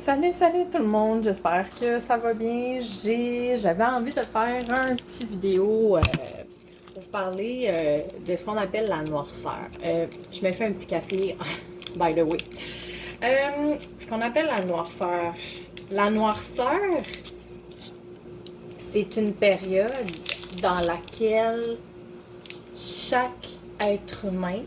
Salut tout le monde, j'espère que ça va bien. J'avais envie de faire un petit vidéo pour vous parler de ce qu'on appelle la noirceur. Je me fais un petit café, by the way. Ce qu'on appelle la noirceur. La noirceur, c'est une période dans laquelle chaque être humain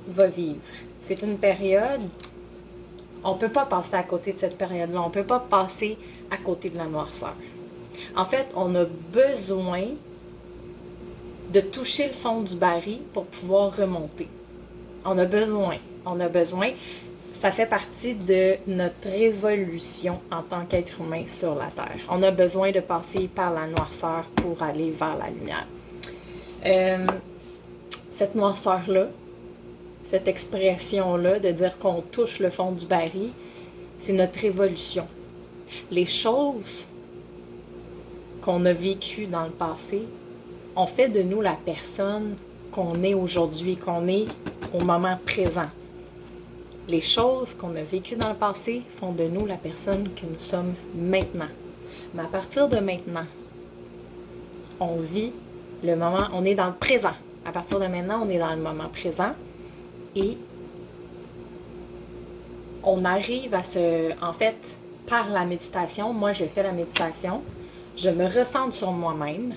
va vivre. C'est une période. On ne peut pas passer à côté de cette période-là. On ne peut pas passer à côté de la noirceur. En fait, on a besoin de toucher le fond du baril pour pouvoir remonter. On a besoin. Ça fait partie de notre évolution en tant qu'être humain sur la Terre. On a besoin de passer par la noirceur pour aller vers la lumière. Cette noirceur-là, cette expression-là de dire qu'on touche le fond du baril, c'est notre évolution. Les choses qu'on a vécues dans le passé ont fait de nous la personne qu'on est aujourd'hui, qu'on est au moment présent. Les choses qu'on a vécues dans le passé font de nous la personne que nous sommes maintenant. Mais à partir de maintenant, on vit le moment, on est dans le présent. À partir de maintenant, on est dans le moment présent. Et on arrive à en fait, par la méditation, moi je fais la méditation, je me ressens sur moi-même,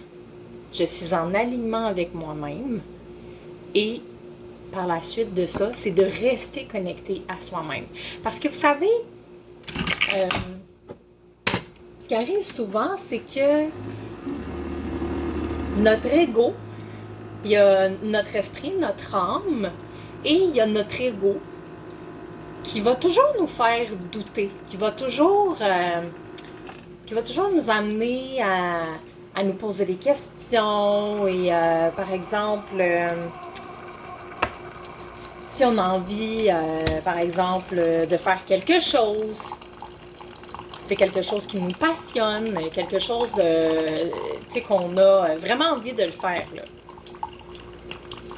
je suis en alignement avec moi-même et par la suite de ça, c'est de rester connecté à soi-même. Parce que vous savez, ce qui arrive souvent, c'est que notre ego, il y a notre esprit, notre âme, et il y a notre ego qui va toujours nous faire douter, qui va toujours nous amener à nous poser des questions et par exemple, si on a envie, par exemple, de faire quelque chose, c'est quelque chose qui nous passionne, quelque chose de, tu sais, qu'on a vraiment envie de le faire, là.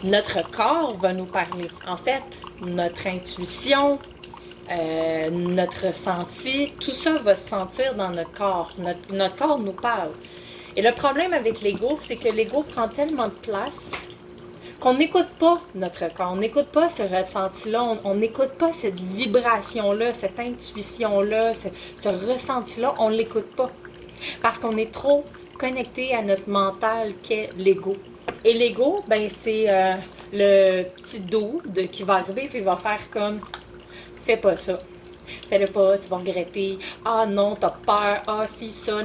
Notre corps va nous parler. En fait, notre intuition, notre ressenti, tout ça va se sentir dans notre corps. Notre corps nous parle. Et le problème avec l'ego, c'est que l'ego prend tellement de place qu'on n'écoute pas notre corps, on n'écoute pas ce ressenti-là, on n'écoute pas cette vibration-là, cette intuition-là, ce ressenti-là, on ne l'écoute pas. Parce qu'on est trop connecté à notre mental qu'est l'ego. Et l'ego, ben c'est le petit dude qui va arriver et va faire comme « Fais pas ça, fais-le pas, tu vas regretter, ah non, t'as peur, ah si, ça... »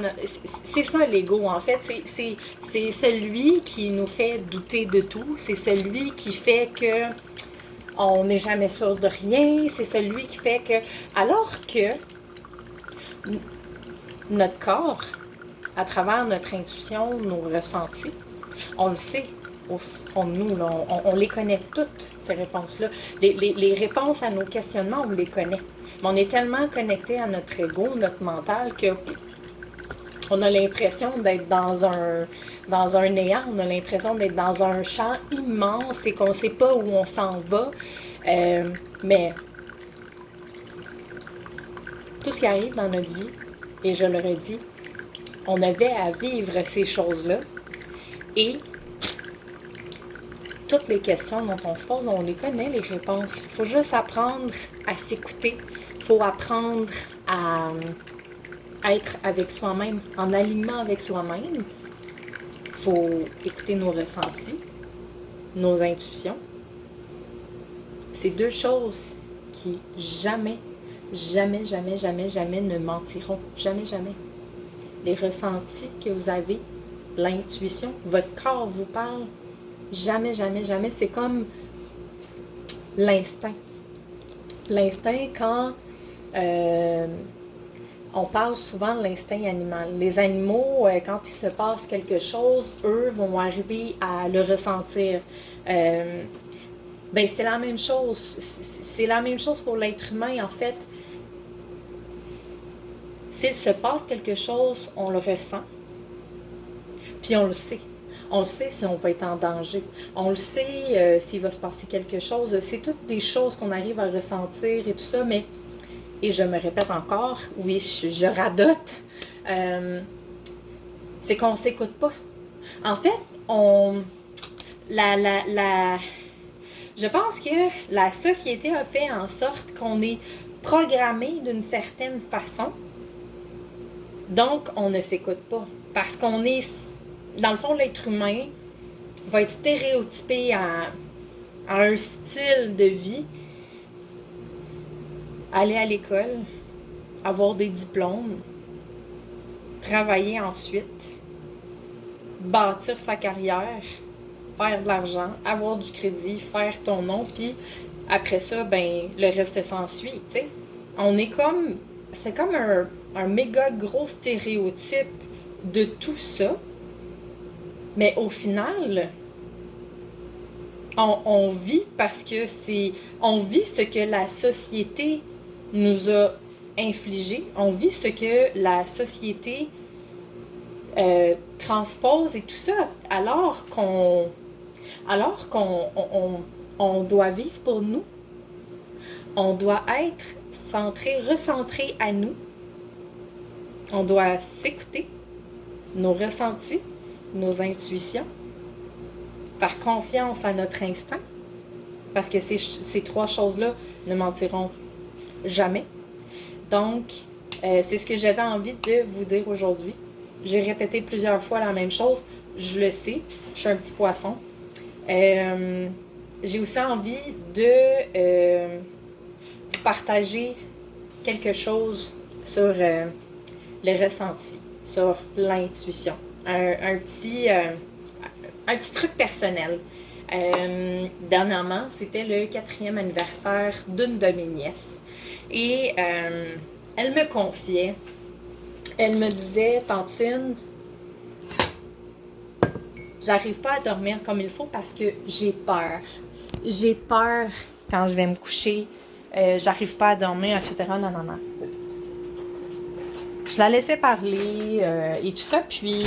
C'est ça l'ego en fait, c'est celui qui nous fait douter de tout, c'est celui qui fait que on n'est jamais sûr de rien, c'est celui qui fait que... Alors que notre corps, à travers notre intuition, nos ressentis, on le sait au fond de nous, là, on les connaît toutes, ces réponses-là. Les réponses à nos questionnements, on les connaît. Mais on est tellement connecté à notre ego, notre mental, que on a l'impression d'être dans un néant, on a l'impression d'être dans un champ immense et qu'on ne sait pas où on s'en va. Mais tout ce qui arrive dans notre vie, et je le redis, on avait à vivre ces choses-là. Et toutes les questions dont on se pose, on les connaît, les réponses. Il faut juste apprendre à s'écouter. Il faut apprendre à être avec soi-même, en alignement avec soi-même. Il faut écouter nos ressentis, nos intuitions. C'est deux choses qui jamais ne mentiront. Jamais. Les ressentis que vous avez, l'intuition, votre corps vous parle. Jamais. C'est comme l'instinct. L'instinct, quand on parle souvent de l'instinct animal. Les animaux, quand il se passe quelque chose, eux vont arriver à le ressentir. Ben c'est la même chose. C'est la même chose pour l'être humain, en fait. S'il se passe quelque chose, on le ressent. Puis on le sait. On le sait si on va être en danger. On le sait s'il va se passer quelque chose. C'est toutes des choses qu'on arrive à ressentir et tout ça, mais et je me répète encore, oui, je radote, c'est qu'on s'écoute pas. En fait, je pense que la société a fait en sorte qu'on est programmé d'une certaine façon, donc on ne s'écoute pas. Parce qu'on est, dans le fond, l'être humain va être stéréotypé à un style de vie, aller à l'école, avoir des diplômes, travailler ensuite, bâtir sa carrière, faire de l'argent, avoir du crédit, faire ton nom, puis après ça, ben le reste s'ensuit, tu sais. On est comme... C'est comme un méga gros stéréotype de tout ça, mais au final, on vit parce que c'est... On vit ce que la société nous a infligé, on vit ce que la société transpose et tout ça, alors qu'on on doit vivre pour nous, on doit être centré, recentré à nous, on doit s'écouter, nos ressentis, nos intuitions, faire confiance à notre instinct, parce que ces trois choses-là ne mentiront jamais. Donc, c'est ce que j'avais envie de vous dire aujourd'hui. J'ai répété plusieurs fois la même chose, je le sais, je suis un petit poisson. J'ai aussi envie de vous partager quelque chose sur le ressenti, sur l'intuition. Un petit truc personnel. Dernièrement, c'était le 4e anniversaire d'une de mes nièces. Et elle me confiait, elle me disait, Tantine, j'arrive pas à dormir comme il faut parce que j'ai peur. J'ai peur quand je vais me coucher, j'arrive pas à dormir, etc. Non. Je la laissais parler et tout ça, puis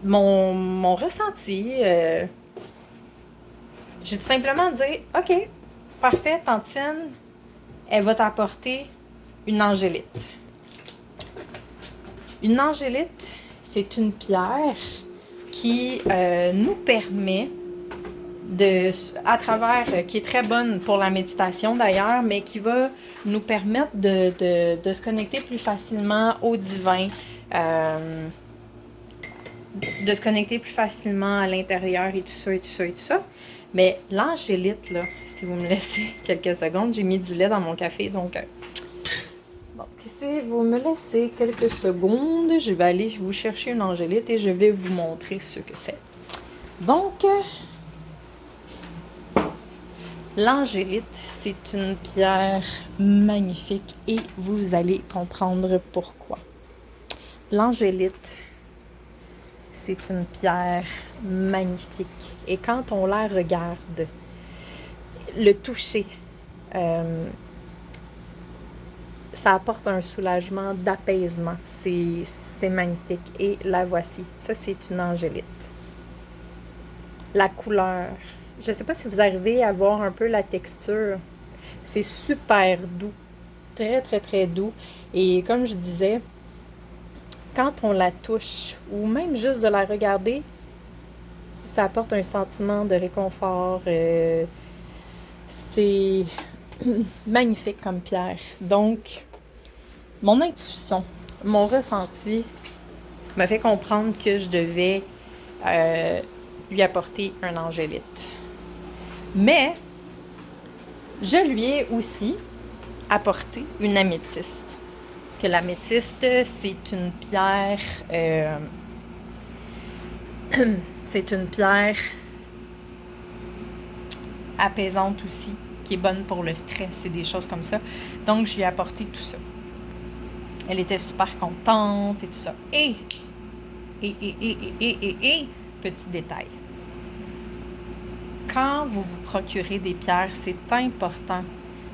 mon ressenti, j'ai tout simplement dit, OK, parfait, Tantine, elle va t'apporter une angélite. Une angélite, c'est une pierre qui nous permet à travers, qui est très bonne pour la méditation d'ailleurs, mais qui va nous permettre de se connecter plus facilement au divin, de se connecter plus facilement à l'intérieur et tout ça. Mais l'angélite, là, si vous me laissez quelques secondes, j'ai mis du lait dans mon café, donc... Bon, si vous me laissez quelques secondes, je vais aller vous chercher une angélite et je vais vous montrer ce que c'est. Donc, l'angélite, c'est une pierre magnifique et vous allez comprendre pourquoi. L'angélite, c'est une pierre magnifique et quand on la regarde, le toucher, ça apporte un soulagement d'apaisement. C'est magnifique. Et la voici. Ça, c'est une angélite. La couleur. Je ne sais pas si vous arrivez à voir un peu la texture. C'est super doux. Très, très, très doux. Et comme je disais, quand on la touche, ou même juste de la regarder, ça apporte un sentiment de réconfort. C'est magnifique comme pierre. Donc, mon intuition, mon ressenti m'a fait comprendre que je devais lui apporter un angélite. Mais, je lui ai aussi apporté une améthyste. Parce que l'améthyste, c'est une pierre... c'est une pierre apaisante aussi, qui est bonne pour le stress et des choses comme ça. Donc, je lui ai apporté tout ça. Elle était super contente et tout ça. Et petit détail. Quand vous vous procurez des pierres, c'est important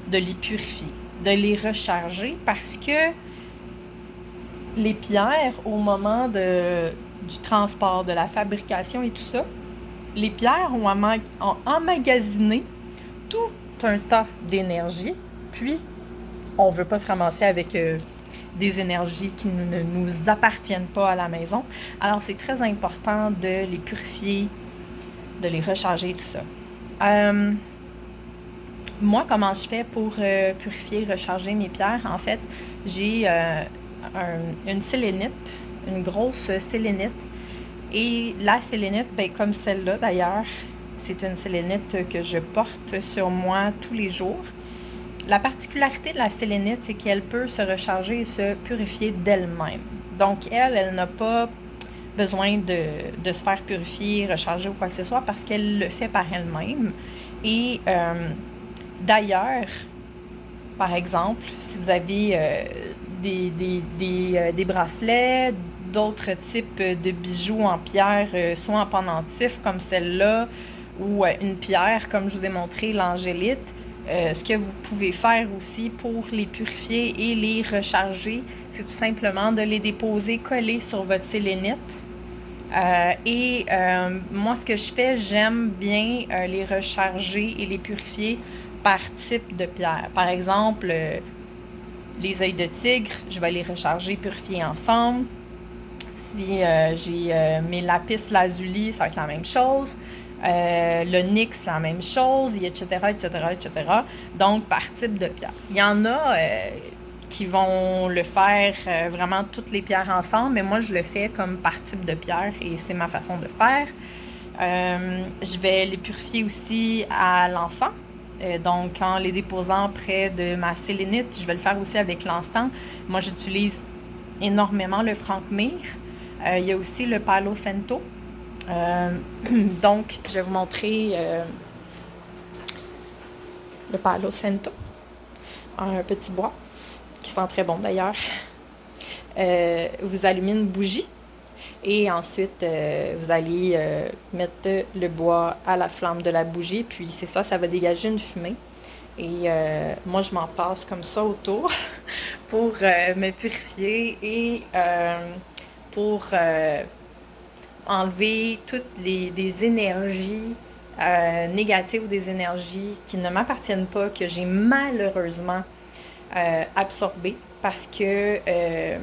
de les purifier, de les recharger parce que les pierres, au moment du transport, de la fabrication et tout ça, les pierres ont emmagasiné un tas d'énergie, puis on ne veut pas se ramasser avec des énergies qui ne nous appartiennent pas à la maison. Alors, c'est très important de les purifier, de les recharger, tout ça. Moi, comment je fais pour purifier, recharger mes pierres? En fait, j'ai une sélénite, une grosse sélénite. Et la sélénite, comme celle-là d'ailleurs, c'est une sélénite que je porte sur moi tous les jours. La particularité de la sélénite, c'est qu'elle peut se recharger et se purifier d'elle-même. Donc, elle n'a pas besoin de se faire purifier, recharger ou quoi que ce soit parce qu'elle le fait par elle-même. Et d'ailleurs, par exemple, si vous avez des bracelets, d'autres types de bijoux en pierre, soit en pendentif comme celle-là, ou une pierre comme je vous ai montré, l'angélite, ce que vous pouvez faire aussi pour les purifier et les recharger, c'est tout simplement de les déposer collés sur votre sélénite. Moi, ce que je fais, j'aime bien les recharger et les purifier par type de pierre. Par exemple, les œils de tigre, je vais les recharger, purifier ensemble. Si j'ai mes lapis lazuli, ça va être la même chose. Le nyx, la même chose, etc., etc., etc. Donc, par type de pierre. Il y en a qui vont le faire vraiment toutes les pierres ensemble, mais moi, je le fais comme par type de pierre et c'est ma façon de faire. Je vais les purifier aussi à l'encens. Donc, en les déposant près de ma sélénite, je vais le faire aussi avec l'encens. Moi, j'utilise énormément le franc-mire. Il y a aussi le Palo Santo. Donc, je vais vous montrer le Palo Santo. Un petit bois qui sent très bon d'ailleurs. Vous allumez une bougie et ensuite vous allez mettre le bois à la flamme de la bougie. Puis c'est ça, ça va dégager une fumée. Et moi, je m'en passe comme ça autour pour me purifier et pour enlever toutes des énergies négatives ou des énergies qui ne m'appartiennent pas, que j'ai malheureusement absorbées parce que je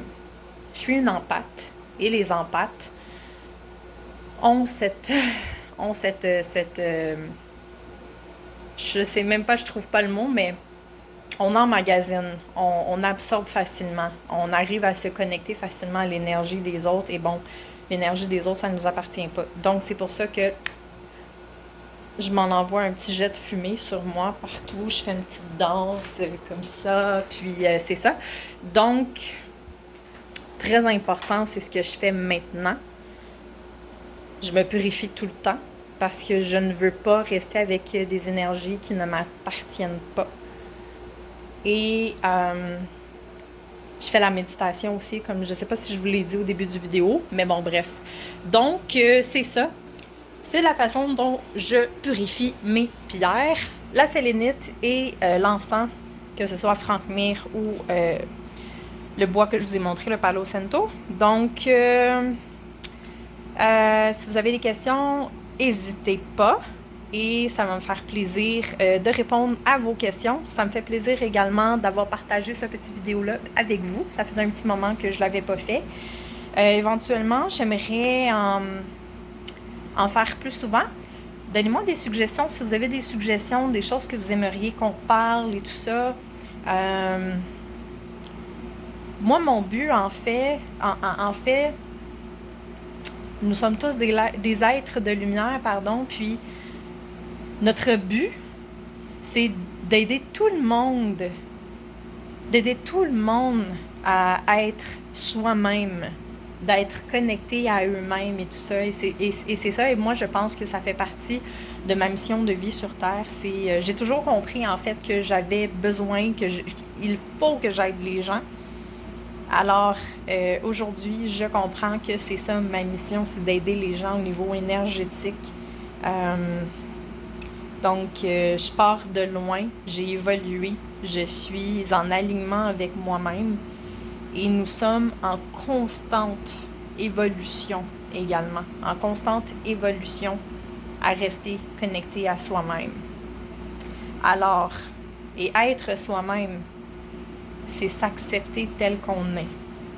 suis une empathe et les empathes ont je sais même pas, je trouve pas le mot, mais on emmagasine, on absorbe facilement, on arrive à se connecter facilement à l'énergie des autres et bon, l'énergie des autres, ça ne nous appartient pas. Donc, c'est pour ça que je m'en envoie un petit jet de fumée sur moi partout. Je fais une petite danse comme ça, puis c'est ça. Donc, très important, c'est ce que je fais maintenant. Je me purifie tout le temps parce que je ne veux pas rester avec des énergies qui ne m'appartiennent pas. Et je fais la méditation aussi, comme je ne sais pas si je vous l'ai dit au début du vidéo, mais bon, bref. Donc, c'est ça. C'est la façon dont je purifie mes pierres, la sélénite et l'encens, que ce soit franc-mire ou le bois que je vous ai montré, le Palo Santo. Donc, si vous avez des questions, n'hésitez pas. Et ça va me faire plaisir de répondre à vos questions. Ça me fait plaisir également d'avoir partagé ce petit vidéo-là avec vous. Ça faisait un petit moment que je ne l'avais pas fait. Éventuellement, j'aimerais en faire plus souvent. Donnez-moi des suggestions. Si vous avez des suggestions, des choses que vous aimeriez qu'on parle et tout ça. Moi, mon but, en fait, nous sommes tous des êtres de lumière, puis notre but, c'est d'aider tout le monde à être soi-même, d'être connecté à eux-mêmes et tout ça. Et c'est ça, et moi, je pense que ça fait partie de ma mission de vie sur Terre. J'ai toujours compris, en fait, que j'avais besoin, il faut que j'aide les gens. Alors, aujourd'hui, je comprends que c'est ça, ma mission, c'est d'aider les gens au niveau énergétique. Donc, je pars de loin, j'ai évolué, je suis en alignement avec moi-même et nous sommes en constante évolution également, en constante évolution à rester connecté à soi-même. Alors, et être soi-même, c'est s'accepter tel qu'on est,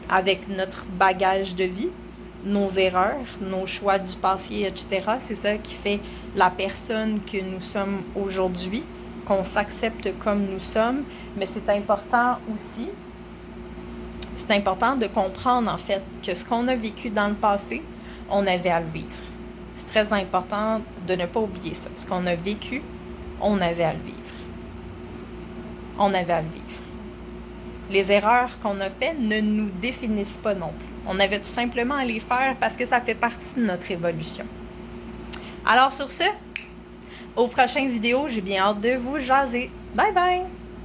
avec notre bagage de vie, nos erreurs, nos choix du passé, etc. C'est ça qui fait la personne que nous sommes aujourd'hui, qu'on s'accepte comme nous sommes. Mais c'est important aussi, c'est important de comprendre en fait que ce qu'on a vécu dans le passé, on avait à le vivre. C'est très important de ne pas oublier ça. Ce qu'on a vécu, on avait à le vivre. On avait à le vivre. Les erreurs qu'on a faites ne nous définissent pas non plus. On avait tout simplement à les faire parce que ça fait partie de notre évolution. Alors sur ce, aux prochaines vidéos, j'ai bien hâte de vous jaser. Bye bye!